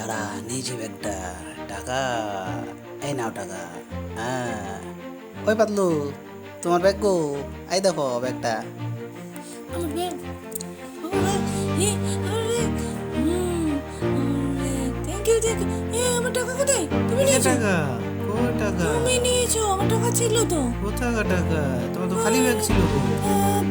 দাঁড়া নিয়েছি ব্যাগটা, টাকা, এই নাও টাকা। হ্যাঁ, ওই পাতলু, তোমার ব্যাগ গো, এই দেখো ব্যাগটা। আমার ব্যাগ, আমার bag, thank you, thank you. আমার টাকা কোথায়? তুমি কিসের নিয়েছো? টাকা? কই টাকা? তুমি নিয়েছো, আমার টাকা ছিল তো। কোথাকার টাকা? তোমার তো খালি ব্যাগ ছিল গো।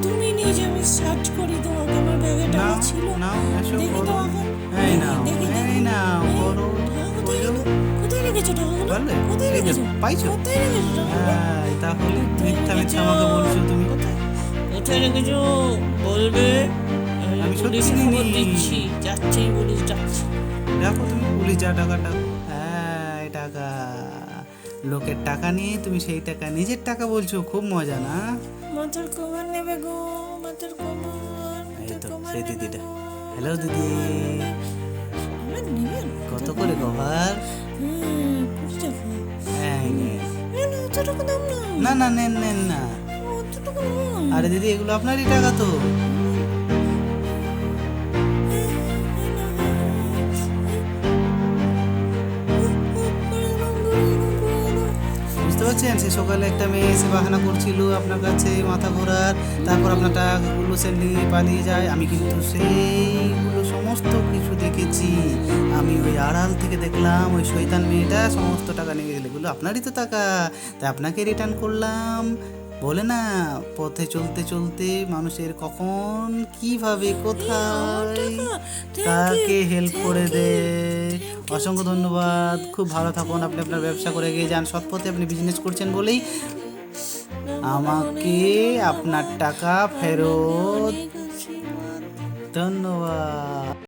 তুমি নিয়েছো, আমি সার্চ করি তোমাকে, আমার ব্যাগে টাকা নাও ছিল। নাও, এসো দেখি করো। তোমাকে, এই নাও, দেখি, এই দেখি। নাও, করো। টাকা কোথায় বোঝো? গেল? কোথায় রেখেছো টাকাগুলো? পারলে? কোথায় এই যে, রেখেছো? পাইছো? কোথায় রেখেছো টাকাগুলো? হ্যাঁ, তাহলে মিথ্যা মিথ্যা রেখেছো? আমাকে বলছো তুমি। কোথায় রেখেছো বলবে? আমি সত্যি পুলিশে নিইনি। খবর দিচ্ছি, যাচ্ছে পুলিশ যাচ্ছে। দেখো তুমি পুলিশ যা টাকাটা। হ্যাঁ, এই টাকা। লোকের টাকা নিয়ে তুমি সেই টাকা নিজের টাকা বলছো, খুব মজা না? মাথার কভার নেবে গো, মাথার কভার, এই মাথার তো কভার সেই নেবে দিদিটা। গো। হ্যালো দিদি, এবার নেবেন? কত করে কভার? 20 টাকা। হ্যাঁ, এই নিন। না, অত টাকা দাম না। না না, নেন নেন না। অত টাকা নয়। আরে দিদি, এগুলো আপনারই টাকা তো। বুঝতে পারছেন, সে সকালে একটা মেয়ে এসে বাহানা করছিল আপনার কাছে মাথা ঘোরার, তারপর আপনার টাকাগুলো সে নিয়ে পালিয়ে যায়। আমি কিন্তু সেইগুলো সমস্ত কিছু দেখেছি। আমি ওই আড়াল থেকে দেখলাম ওই শয়তান মেয়েটা সমস্ত টাকা নিয়ে গেলে, এগুলো আপনারই তো টাকা, তাই আপনাকে রিটার্ন করলাম। বলে না, পথে চলতে চলতে মানুষের কখন কিভাবে কোথায় কাকে হেল্প করে দেয়। অসংখ্য ধন্যবাদ, খুব ভালো থাকুন। আপনি আপনার ব্যবসা করে এগিয়ে যান, সৎ পথে আপনি বিজনেস করছেন বলেই আমাকে আপনার টাকা ফেরত। ধন্যবাদ।